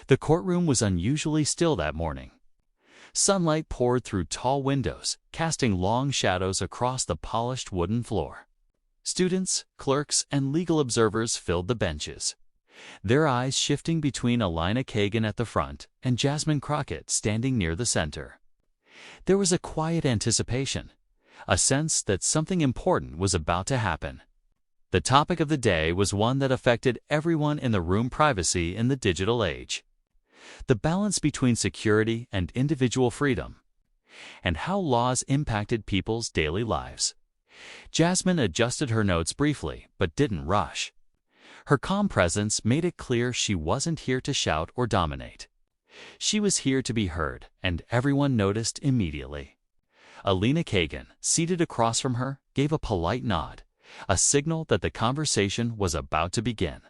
The courtroom was unusually still that morning. Sunlight poured through tall windows, casting long shadows across the polished wooden floor. Students, clerks, and legal observers filled the benches, their eyes shifting between Elena Kagan at the front and Jasmine Crockett standing near the center. There was a quiet anticipation, a sense that something important was about to happen. The topic of the day was one that affected everyone in the room: privacy in the digital age. The balance between security and individual freedom, and how laws impacted people's daily lives. Jasmine adjusted her notes briefly, but didn't rush. Her calm presence made it clear she wasn't here to shout or dominate. She was here to be heard, and everyone noticed immediately. Elena Kagan, seated across from her, gave a polite nod, a signal that the conversation was about to begin.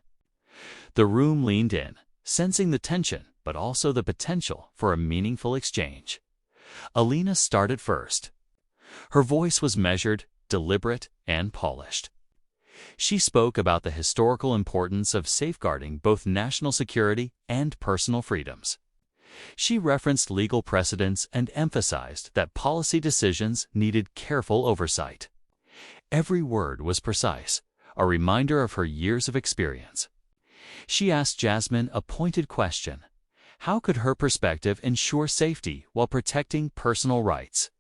The room leaned in, sensing the tension, but also the potential for a meaningful exchange. Elena started first. Her voice was measured, deliberate, and polished. She spoke about the historical importance of safeguarding both national security and personal freedoms. She referenced legal precedents and emphasized that policy decisions needed careful oversight. Every word was precise, a reminder of her years of experience. She asked Jasmine a pointed question: how could her perspective ensure safety while protecting personal rights?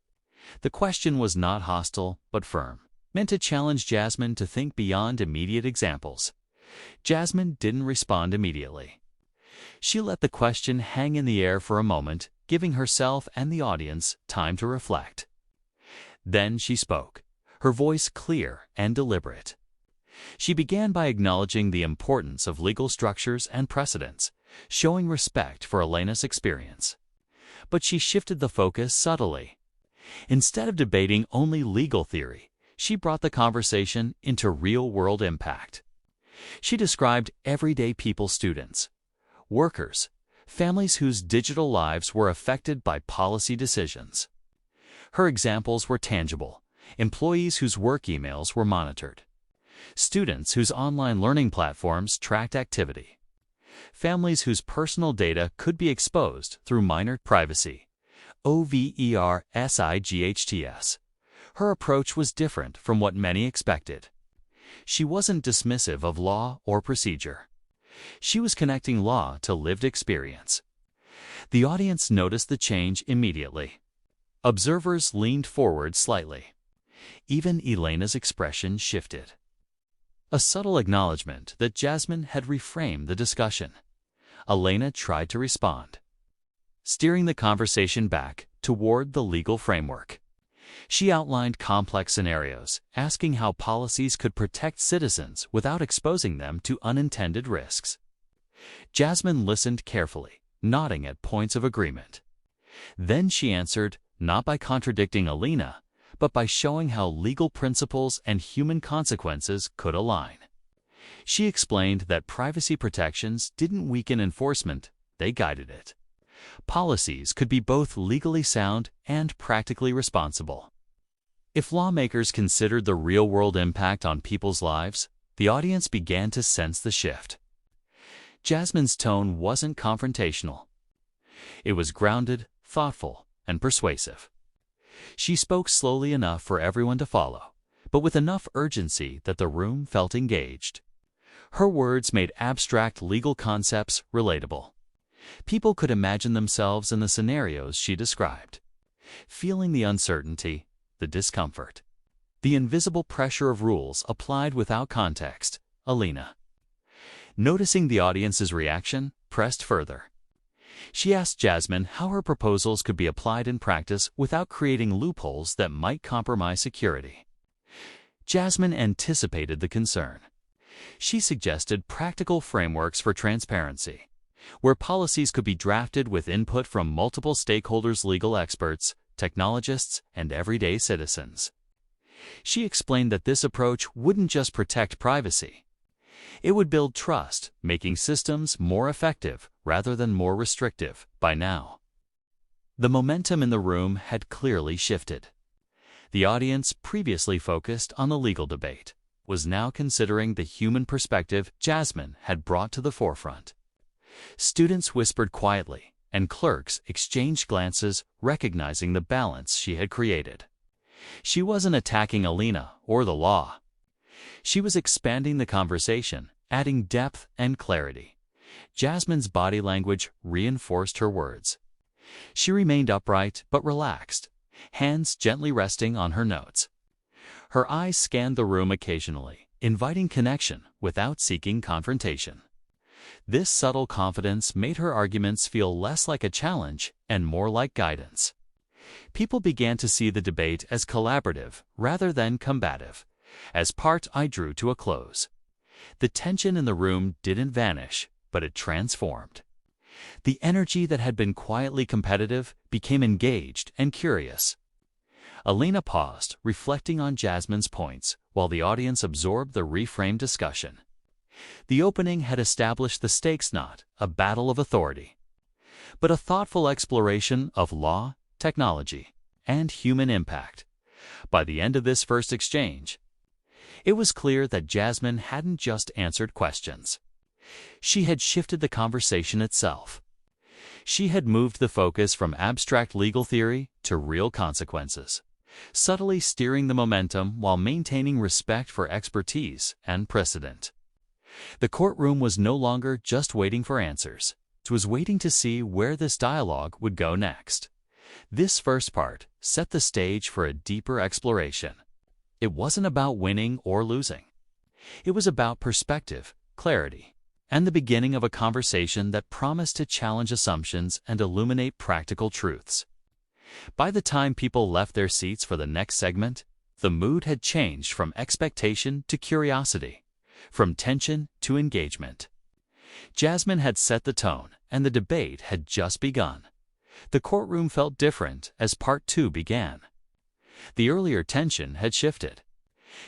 The question was not hostile, but firm, meant to challenge Jasmine to think beyond immediate examples. Jasmine didn't respond immediately. She let the question hang in the air for a moment, giving herself and the audience time to reflect. Then she spoke, her voice clear and deliberate. She began by acknowledging the importance of legal structures and precedents, showing respect for Elena's experience. But she shifted the focus subtly. Instead of debating only legal theory, she brought the conversation into real-world impact. She described everyday people: students, workers, families whose digital lives were affected by policy decisions. Her examples were tangible: employees whose work emails were monitored, students whose online learning platforms tracked activity, families whose personal data could be exposed through minor privacy. OVERSIGHTS. Her approach was different from what many expected. She wasn't dismissive of law or procedure. She was connecting law to lived experience. The audience noticed the change immediately. Observers leaned forward slightly. Even Elena's expression shifted. A subtle acknowledgement that Jasmine had reframed the discussion. Elena tried to respond, steering the conversation back toward the legal framework. She outlined complex scenarios, asking how policies could protect citizens without exposing them to unintended risks. Jasmine listened carefully, nodding at points of agreement. Then she answered, not by contradicting Elena, but by showing how legal principles and human consequences could align. She explained that privacy protections didn't weaken enforcement, they guided it. Policies could be both legally sound and practically responsible. If lawmakers considered the real-world impact on people's lives, the audience began to sense the shift. Jasmine's tone wasn't confrontational. It was grounded, thoughtful, and persuasive. She spoke slowly enough for everyone to follow, but with enough urgency that the room felt engaged. Her words made abstract legal concepts relatable. People could imagine themselves in the scenarios she described, feeling the uncertainty, the discomfort, the invisible pressure of rules applied without context. Elena, noticing the audience's reaction, pressed further. She asked Jasmine how her proposals could be applied in practice without creating loopholes that might compromise security. Jasmine anticipated the concern. She suggested practical frameworks for transparency, where policies could be drafted with input from multiple stakeholders: legal experts, technologists, and everyday citizens. She explained that this approach wouldn't just protect privacy. It would build trust, making systems more effective rather than more restrictive. By now, the momentum in the room had clearly shifted. The audience, previously focused on the legal debate, was now considering the human perspective Jasmine had brought to the forefront. Students whispered quietly, and clerks exchanged glances, recognizing the balance she had created. She wasn't attacking Elena or the law. She was expanding the conversation, adding depth and clarity. Jasmine's body language reinforced her words. She remained upright but relaxed, hands gently resting on her notes. Her eyes scanned the room occasionally, inviting connection without seeking confrontation. This subtle confidence made her arguments feel less like a challenge and more like guidance. People began to see the debate as collaborative rather than combative. As part I drew to a close. The tension in the room didn't vanish, but it transformed. The energy that had been quietly competitive became engaged and curious. Elena paused, reflecting on Jasmine's points, while the audience absorbed the reframed discussion. The opening had established the stakes, not a battle of authority, but a thoughtful exploration of law, technology, and human impact. By the end of this first exchange, it was clear that Jasmine hadn't just answered questions. She had shifted the conversation itself. She had moved the focus from abstract legal theory to real consequences, subtly steering the momentum while maintaining respect for expertise and precedent. The courtroom was no longer just waiting for answers. It was waiting to see where this dialogue would go next. This first part set the stage for a deeper exploration. It wasn't about winning or losing. It was about perspective, clarity, and the beginning of a conversation that promised to challenge assumptions and illuminate practical truths. By the time people left their seats for the next segment, the mood had changed from expectation to curiosity, from tension to engagement. Jasmine had set the tone, and the debate had just begun. The courtroom felt different as part 2 began. The earlier tension had shifted.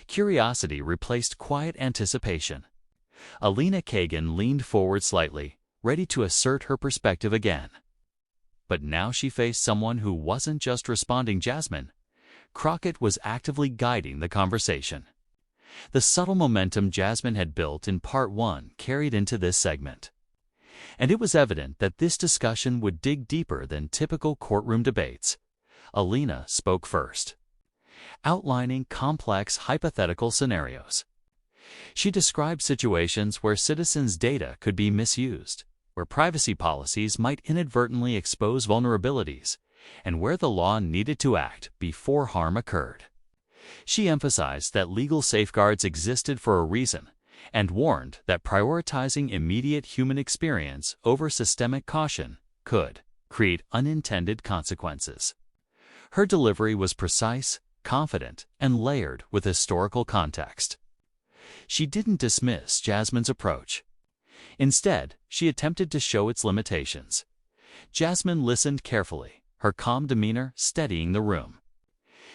Curiosity replaced quiet anticipation. Elena Kagan leaned forward slightly, ready to assert her perspective again. But now she faced someone who wasn't just responding. Jasmine Crockett was actively guiding the conversation. The subtle momentum Jasmine had built in part 1 carried into this segment. And it was evident that this discussion would dig deeper than typical courtroom debates. Elena spoke first, outlining complex hypothetical scenarios. She described situations where citizens' data could be misused, where privacy policies might inadvertently expose vulnerabilities, and where the law needed to act before harm occurred. She emphasized that legal safeguards existed for a reason, and warned that prioritizing immediate human experience over systemic caution could create unintended consequences. Her delivery was precise, confident, and layered with historical context. She didn't dismiss Jasmine's approach. Instead, she attempted to show its limitations. Jasmine listened carefully, her calm demeanor steadying the room.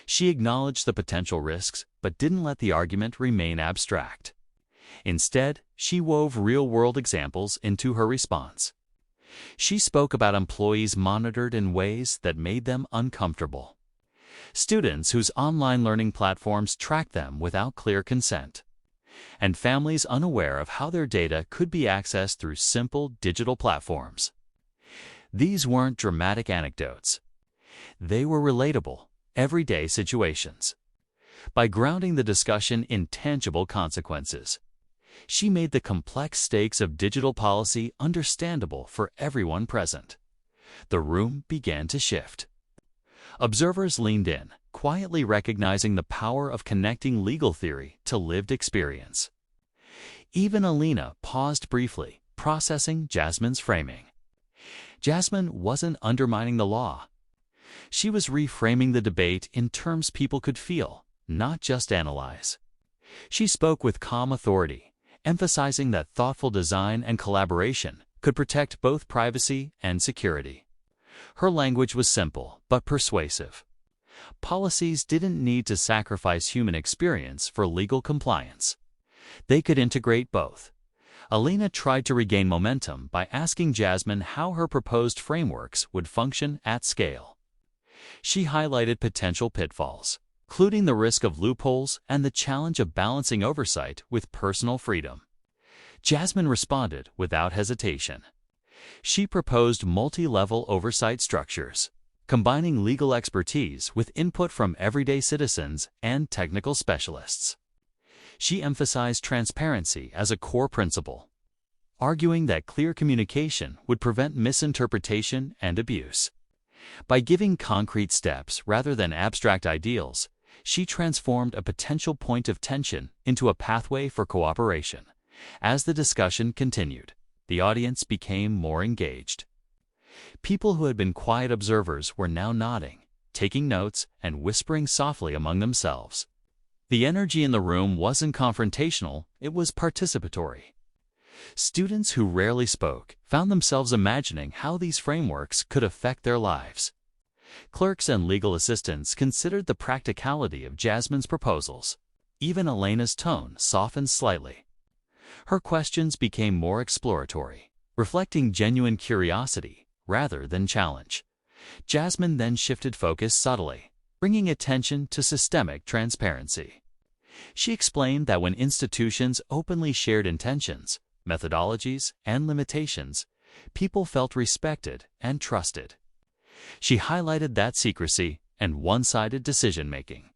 She acknowledged the potential risks, but didn't let the argument remain abstract. Instead, she wove real-world examples into her response. She spoke about employees monitored in ways that made them uncomfortable, students whose online learning platforms tracked them without clear consent, and families unaware of how their data could be accessed through simple digital platforms. These weren't dramatic anecdotes. They were relatable, everyday situations. By grounding the discussion in tangible consequences, she made the complex stakes of digital policy understandable for everyone present. The room began to shift. Observers leaned in, quietly recognizing the power of connecting legal theory to lived experience. Even Elena paused briefly, processing Jasmine's framing. Jasmine wasn't undermining the law. She was reframing the debate in terms people could feel, not just analyze. She spoke with calm authority, emphasizing that thoughtful design and collaboration could protect both privacy and security. Her language was simple but persuasive. Policies didn't need to sacrifice human experience for legal compliance. They could integrate both. Elena tried to regain momentum by asking Jasmine how her proposed frameworks would function at scale. She highlighted potential pitfalls, including the risk of loopholes and the challenge of balancing oversight with personal freedom. Jasmine responded without hesitation. She proposed multi-level oversight structures, combining legal expertise with input from everyday citizens and technical specialists. She emphasized transparency as a core principle, arguing that clear communication would prevent misinterpretation and abuse. By giving concrete steps rather than abstract ideals, she transformed a potential point of tension into a pathway for cooperation. As the discussion continued, the audience became more engaged. People who had been quiet observers were now nodding, taking notes, and whispering softly among themselves. The energy in the room wasn't confrontational, it was participatory. Students who rarely spoke found themselves imagining how these frameworks could affect their lives. Clerks and legal assistants considered the practicality of Jasmine's proposals. Even Elena's tone softened slightly. Her questions became more exploratory, reflecting genuine curiosity rather than challenge. Jasmine then shifted focus subtly, bringing attention to systemic transparency. She explained that when institutions openly shared intentions, methodologies, and limitations, people felt respected and trusted. She highlighted that secrecy and one-sided decision-making,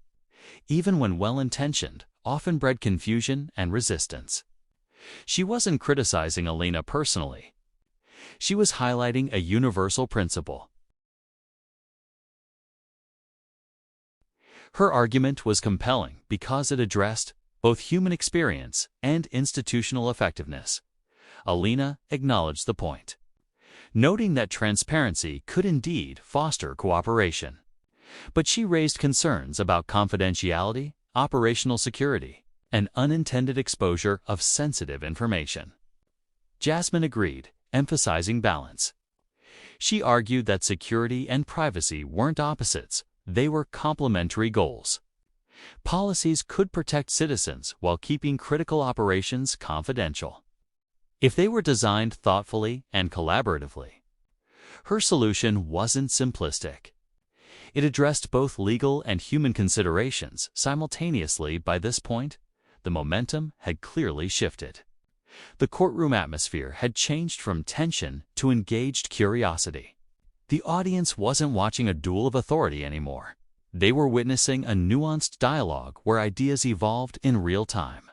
even when well-intentioned, often bred confusion and resistance. She wasn't criticizing Elena personally. She was highlighting a universal principle. Her argument was compelling because it addressed both human experience and institutional effectiveness. Elena acknowledged the point, noting that transparency could indeed foster cooperation. But she raised concerns about confidentiality, operational security, and unintended exposure of sensitive information. Jasmine agreed, emphasizing balance. She argued that security and privacy weren't opposites, they were complementary goals. Policies could protect citizens while keeping critical operations confidential, if they were designed thoughtfully and collaboratively. Her solution wasn't simplistic. It addressed both legal and human considerations simultaneously. By this point, the momentum had clearly shifted. The courtroom atmosphere had changed from tension to engaged curiosity. The audience wasn't watching a duel of authority anymore. They were witnessing a nuanced dialogue where ideas evolved in real time.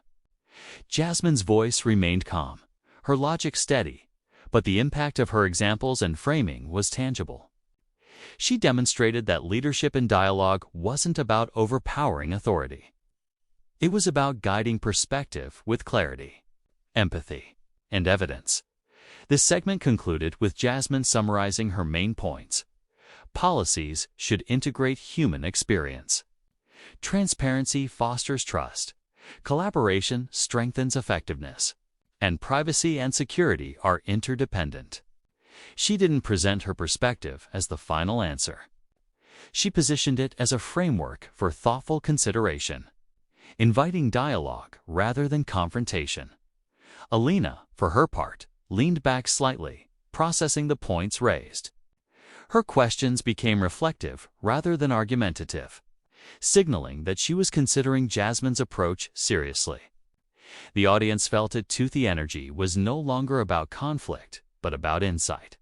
Jasmine's voice remained calm, her logic steady, but the impact of her examples and framing was tangible. She demonstrated that leadership in dialogue wasn't about overpowering authority. It was about guiding perspective with clarity, empathy, and evidence. This segment concluded with Jasmine summarizing her main points. Policies should integrate human experience. Transparency fosters trust. Collaboration strengthens effectiveness. And privacy and security are interdependent. She didn't present her perspective as the final answer. She positioned it as a framework for thoughtful consideration, inviting dialogue rather than confrontation. Elena, for her part, leaned back slightly, processing the points raised. Her questions became reflective rather than argumentative, signaling that she was considering Jasmine's approach seriously. The audience felt it too. The energy was no longer about conflict, but about insight,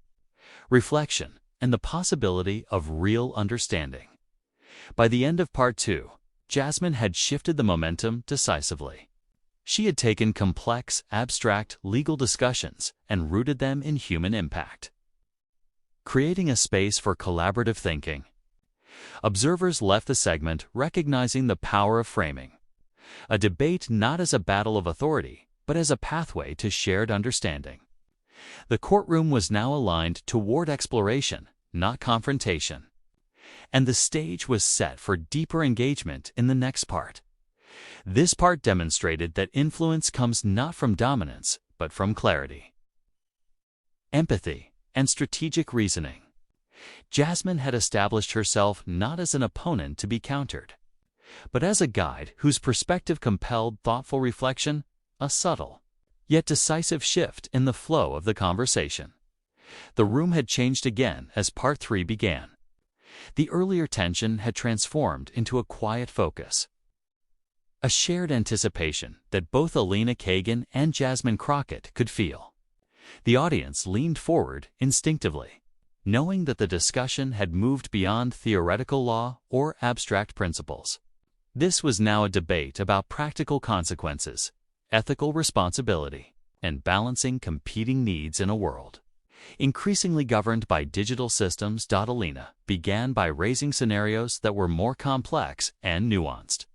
reflection, and the possibility of real understanding. By the end of Part 2, Jasmine had shifted the momentum decisively. She had taken complex, abstract legal discussions and rooted them in human impact, creating a space for collaborative thinking. Observers left the segment recognizing the power of framing, a debate not as a battle of authority, but as a pathway to shared understanding. The courtroom was now aligned toward exploration, not confrontation, and the stage was set for deeper engagement in the next part. This part demonstrated that influence comes not from dominance, but from clarity, empathy, and strategic reasoning. Jasmine had established herself not as an opponent to be countered, but as a guide whose perspective compelled thoughtful reflection, a subtle, yet decisive shift in the flow of the conversation. The room had changed again as Part 3 began. The earlier tension had transformed into a quiet focus, a shared anticipation that both Elena Kagan and Jasmine Crockett could feel. The audience leaned forward instinctively, knowing that the discussion had moved beyond theoretical law or abstract principles. This was now a debate about practical consequences, ethical responsibility, and balancing competing needs in a world increasingly governed by digital systems. Elena began by raising scenarios that were more complex and nuanced.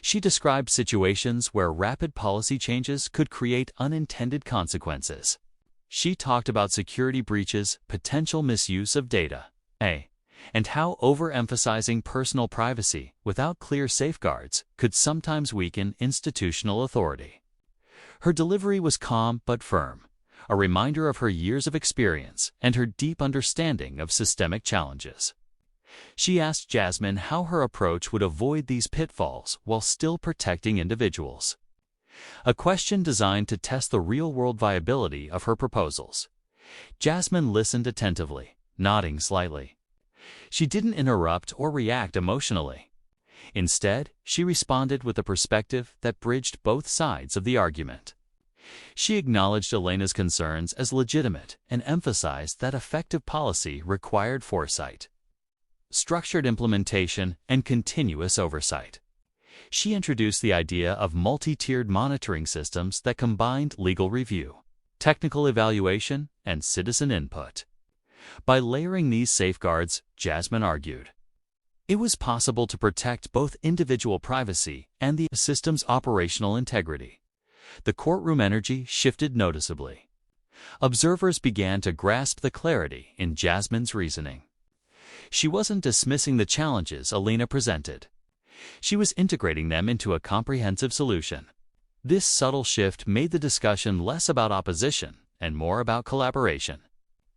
She described situations where rapid policy changes could create unintended consequences. She talked about security breaches, potential misuse of data, and how overemphasizing personal privacy without clear safeguards could sometimes weaken institutional authority. Her delivery was calm but firm, a reminder of her years of experience and her deep understanding of systemic challenges. She asked Jasmine how her approach would avoid these pitfalls while still protecting individuals. A question designed to test the real-world viability of her proposals. Jasmine listened attentively, nodding slightly. She didn't interrupt or react emotionally. Instead, she responded with a perspective that bridged both sides of the argument. She acknowledged Elena's concerns as legitimate and emphasized that effective policy required foresight, structured implementation, and continuous oversight. She introduced the idea of multi-tiered monitoring systems that combined legal review, technical evaluation, and citizen input. By layering these safeguards, Jasmine argued, it was possible to protect both individual privacy and the system's operational integrity. The courtroom energy shifted noticeably. Observers began to grasp the clarity in Jasmine's reasoning. She wasn't dismissing the challenges Elena presented. She was integrating them into a comprehensive solution. This subtle shift made the discussion less about opposition and more about collaboration.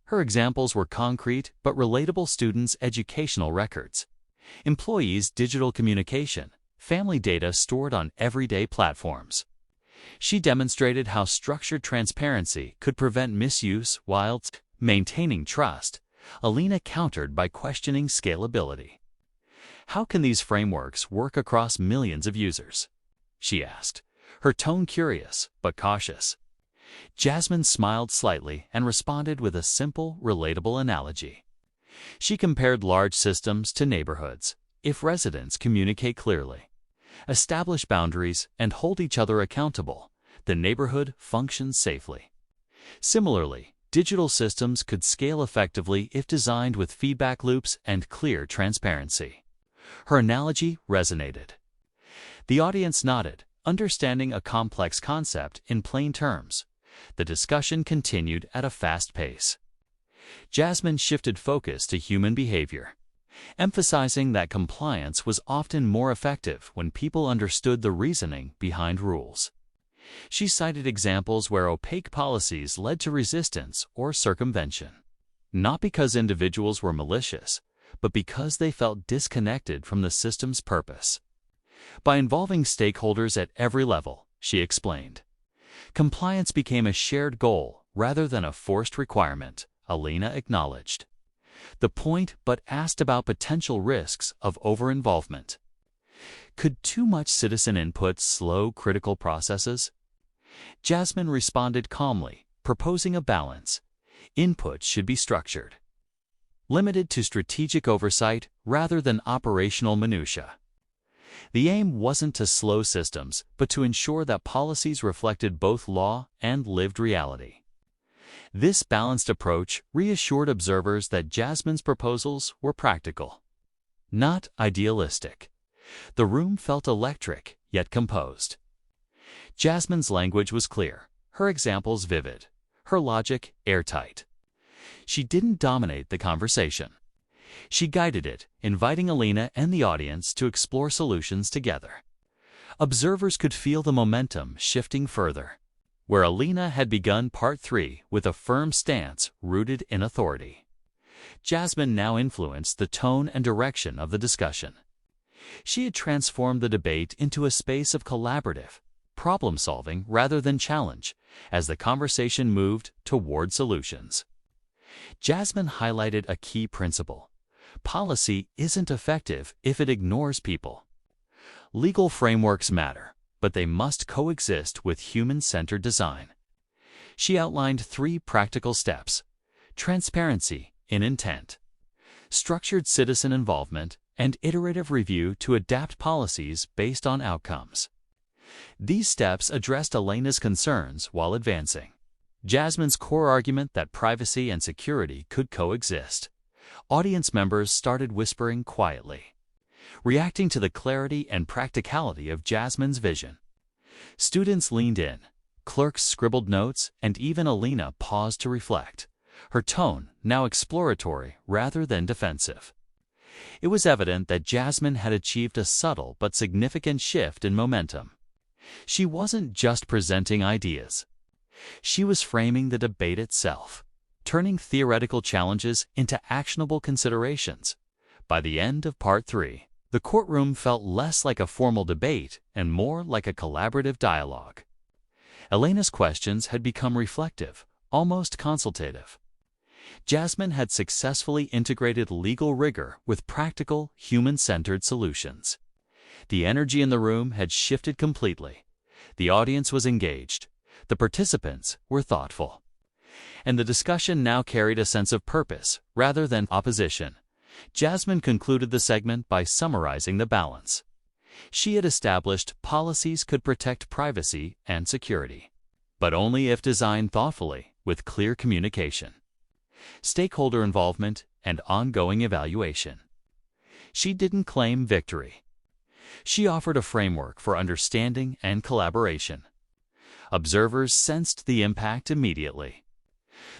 Her examples were concrete but relatable: students' educational records, employees' digital communication, family data stored on everyday platforms. She demonstrated how structured transparency could prevent misuse while maintaining trust. Elena countered by questioning scalability. How can these frameworks work across millions of users? She asked, her tone curious but cautious. Jasmine smiled slightly and responded with a simple, relatable analogy. She compared large systems to neighborhoods. If residents communicate clearly, establish boundaries, and hold each other accountable, the neighborhood functions safely. Similarly, digital systems could scale effectively if designed with feedback loops and clear transparency. Her analogy resonated. The audience nodded, understanding a complex concept in plain terms. The discussion continued at a fast pace. Jasmine shifted focus to human behavior, emphasizing that compliance was often more effective when people understood the reasoning behind rules. She cited examples where opaque policies led to resistance or circumvention, not because individuals were malicious, but because they felt disconnected from the system's purpose. By involving stakeholders at every level, she explained, compliance became a shared goal rather than a forced requirement. Elena acknowledged the point but asked about potential risks of over-involvement. Could too much citizen input slow critical processes? Jasmine responded calmly, proposing a balance. Input should be structured, limited to strategic oversight rather than operational minutiae. The aim wasn't to slow systems, but to ensure that policies reflected both law and lived reality. This balanced approach reassured observers that Jasmine's proposals were practical, not idealistic. The room felt electric, yet composed. Jasmine's language was clear, her examples vivid, her logic airtight. She didn't dominate the conversation. She guided it, inviting Elena and the audience to explore solutions together. Observers could feel the momentum shifting further. Where Elena had begun part 3 with a firm stance rooted in authority, Jasmine now influenced the tone and direction of the discussion. She had transformed the debate into a space of collaborative problem-solving rather than challenge, as the conversation moved toward solutions. Jasmine highlighted a key principle. Policy isn't effective if it ignores people. Legal frameworks matter, but they must coexist with human-centered design. She outlined 3 practical steps: transparency in intent, structured citizen involvement, and iterative review to adapt policies based on outcomes. These steps addressed Elena's concerns while advancing Jasmine's core argument that privacy and security could coexist. Audience members started whispering quietly, reacting to the clarity and practicality of Jasmine's vision. Students leaned in, clerks scribbled notes, and even Elena paused to reflect, her tone now exploratory rather than defensive. It was evident that Jasmine had achieved a subtle but significant shift in momentum. She wasn't just presenting ideas. She was framing the debate itself, turning theoretical challenges into actionable considerations. By the end of Part 3, the courtroom felt less like a formal debate and more like a collaborative dialogue. Elena's questions had become reflective, almost consultative. Jasmine had successfully integrated legal rigor with practical, human-centered solutions. The energy in the room had shifted completely. The audience was engaged. The participants were thoughtful. And the discussion now carried a sense of purpose rather than opposition. Jasmine concluded the segment by summarizing the balance. She had established policies could protect privacy and security, but only if designed thoughtfully with clear communication, stakeholder involvement, and ongoing evaluation. She didn't claim victory. She offered a framework for understanding and collaboration. Observers sensed the impact immediately.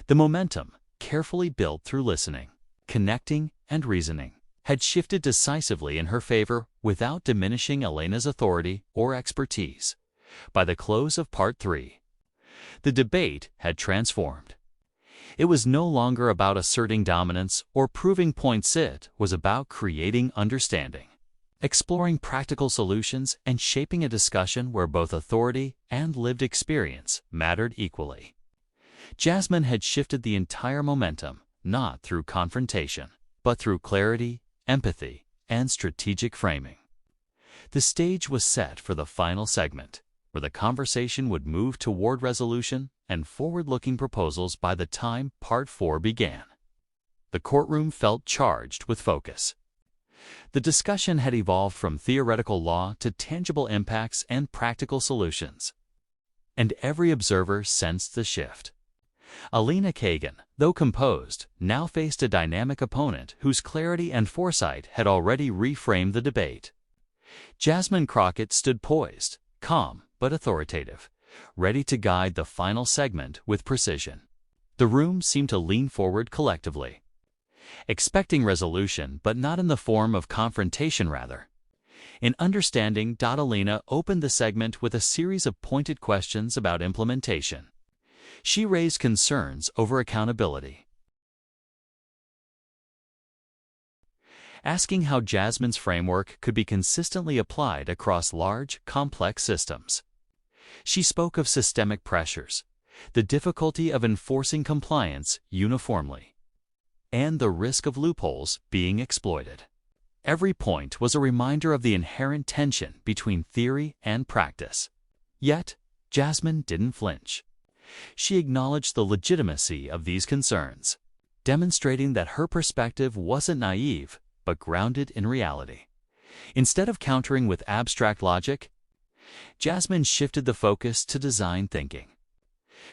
The momentum, carefully built through listening, connecting, and reasoning, had shifted decisively in her favor without diminishing Elena's authority or expertise. By the close of Part 3, the debate had transformed. It was no longer about asserting dominance or proving points. It was about creating understanding, exploring practical solutions, and shaping a discussion where both authority and lived experience mattered equally. Jasmine had shifted the entire momentum, not through confrontation, but through clarity, empathy, and strategic framing. The stage was set for the final segment, where the conversation would move toward resolution and forward-looking proposals by the time Part 4 began. The courtroom felt charged with focus. The discussion had evolved from theoretical law to tangible impacts and practical solutions. And every observer sensed the shift. Elena Kagan, though composed, now faced a dynamic opponent whose clarity and foresight had already reframed the debate. Jasmine Crockett stood poised, calm but authoritative, ready to guide the final segment with precision. The room seemed to lean forward collectively, expecting resolution, but not in the form of confrontation, rather. In understanding, Elena opened the segment with a series of pointed questions about implementation. She raised concerns over accountability, asking how Jasmine's framework could be consistently applied across large, complex systems. She spoke of systemic pressures, the difficulty of enforcing compliance uniformly, and the risk of loopholes being exploited. Every point was a reminder of the inherent tension between theory and practice. Yet, Jasmine didn't flinch. She acknowledged the legitimacy of these concerns, demonstrating that her perspective wasn't naive, but grounded in reality. Instead of countering with abstract logic, Jasmine shifted the focus to design thinking.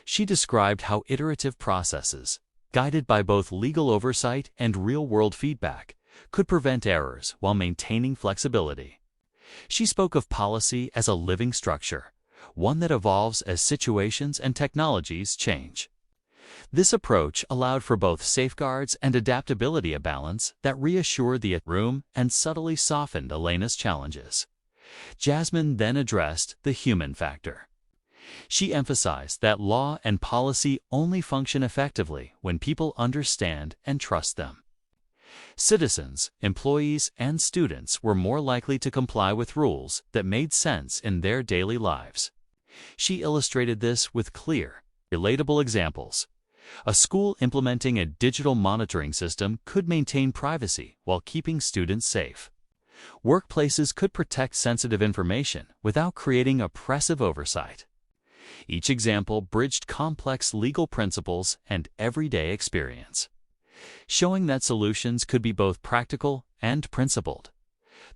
She described how iterative processes, guided by both legal oversight and real-world feedback, could prevent errors while maintaining flexibility. She spoke of policy as a living structure, one that evolves as situations and technologies change. This approach allowed for both safeguards and adaptability, a balance that reassured the room and subtly softened Elena's challenges. Jasmine then addressed the human factor. She emphasized that law and policy only function effectively when people understand and trust them. Citizens, employees, and students were more likely to comply with rules that made sense in their daily lives. She illustrated this with clear, relatable examples. A school implementing a digital monitoring system could maintain privacy while keeping students safe. Workplaces could protect sensitive information without creating oppressive oversight. Each example bridged complex legal principles and everyday experience, showing that solutions could be both practical and principled.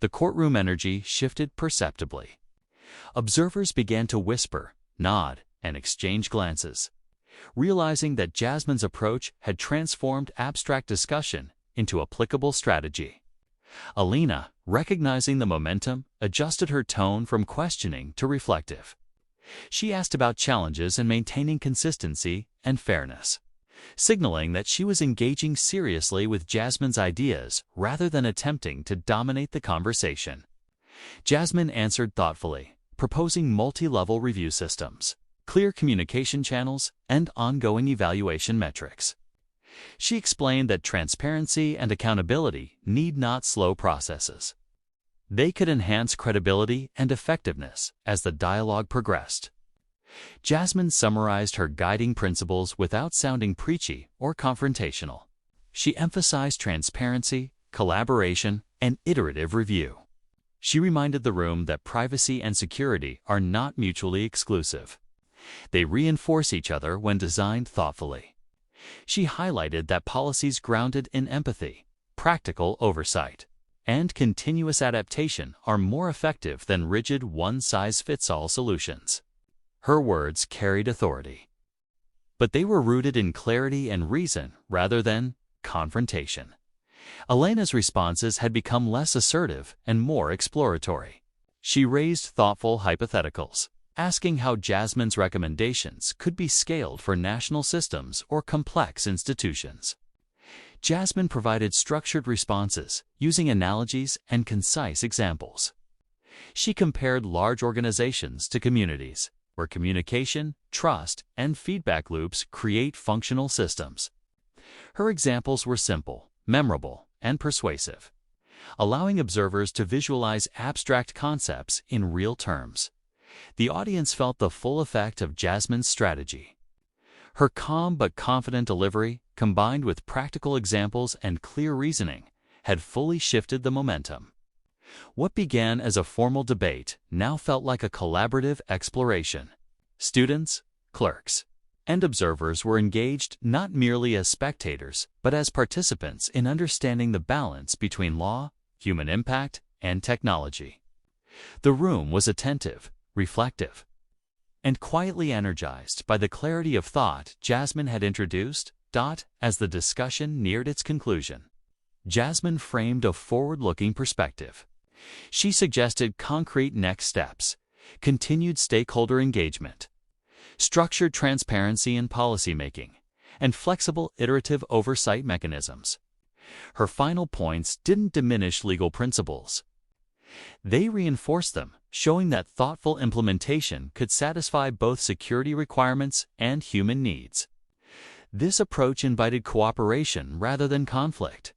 The courtroom energy shifted perceptibly. Observers began to whisper, nod, and exchange glances, realizing that Jasmine's approach had transformed abstract discussion into applicable strategy. Elena, recognizing the momentum, adjusted her tone from questioning to reflective. She asked about challenges in maintaining consistency and fairness, signaling that she was engaging seriously with Jasmine's ideas rather than attempting to dominate the conversation. Jasmine answered thoughtfully, proposing multi-level review systems, clear communication channels, and ongoing evaluation metrics. She explained that transparency and accountability need not slow processes. They could enhance credibility and effectiveness as the dialogue progressed. Jasmine summarized her guiding principles without sounding preachy or confrontational. She emphasized transparency, collaboration, and iterative review. She reminded the room that privacy and security are not mutually exclusive. They reinforce each other when designed thoughtfully. She highlighted that policies grounded in empathy, practical oversight, and continuous adaptation are more effective than rigid one-size-fits-all solutions. Her words carried authority, but they were rooted in clarity and reason rather than confrontation. Elena's responses had become less assertive and more exploratory. She raised thoughtful hypotheticals, asking how Jasmine's recommendations could be scaled for national systems or complex institutions. Jasmine provided structured responses using analogies and concise examples. She compared large organizations to communities, where communication, trust, and feedback loops create functional systems. Her examples were simple, memorable, and persuasive, allowing observers to visualize abstract concepts in real terms. The audience felt the full effect of Jasmine's strategy. Her calm but confident delivery, combined with practical examples and clear reasoning, had fully shifted the momentum. What began as a formal debate now felt like a collaborative exploration. Students, clerks, and observers were engaged not merely as spectators, but as participants in understanding the balance between law, human impact, and technology. The room was attentive, reflective, and quietly energized by the clarity of thought Jasmine had introduced. As the discussion neared its conclusion, Jasmine framed a forward-looking perspective. She suggested concrete next steps, continued stakeholder engagement, structured transparency in policymaking, and flexible iterative oversight mechanisms. Her final points didn't diminish legal principles. They reinforced them, showing that thoughtful implementation could satisfy both security requirements and human needs. This approach invited cooperation rather than conflict,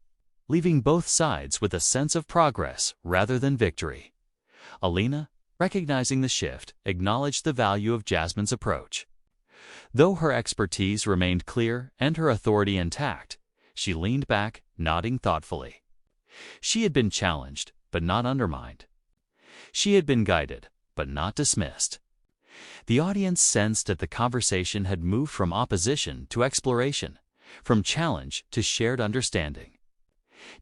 leaving both sides with a sense of progress rather than victory. Elena, recognizing the shift, acknowledged the value of Jasmine's approach. Though her expertise remained clear and her authority intact, she leaned back, nodding thoughtfully. She had been challenged, but not undermined. She had been guided, but not dismissed. The audience sensed that the conversation had moved from opposition to exploration, from challenge to shared understanding.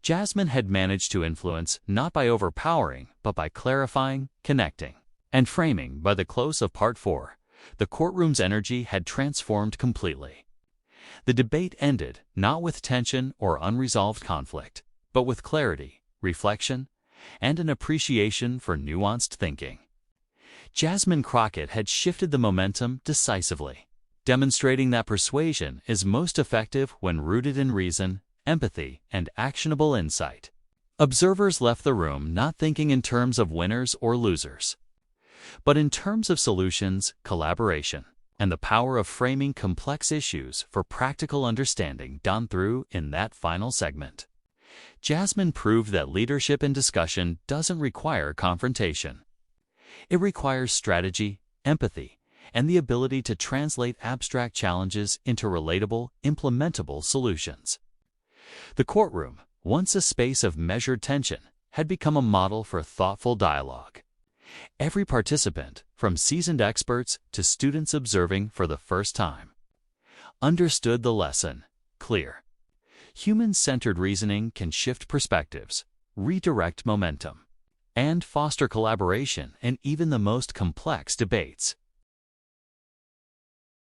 Jasmine had managed to influence not by overpowering, but by clarifying, connecting, and framing. By the close of Part 4, the courtroom's energy had transformed completely. The debate ended not with tension or unresolved conflict, but with clarity, reflection, and an appreciation for nuanced thinking. Jasmine Crockett had shifted the momentum decisively, demonstrating that persuasion is most effective when rooted in reason, empathy, and actionable insight. Observers left the room not thinking in terms of winners or losers, but in terms of solutions, collaboration, and the power of framing complex issues for practical understanding done through in that final segment. Jasmine proved that leadership in discussion doesn't require confrontation. It requires strategy, empathy, and the ability to translate abstract challenges into relatable, implementable solutions. The courtroom, once a space of measured tension, had become a model for thoughtful dialogue. Every participant, from seasoned experts to students observing for the first time, understood the lesson. Clear. Human-centered reasoning can shift perspectives, redirect momentum, and foster collaboration in even the most complex debates.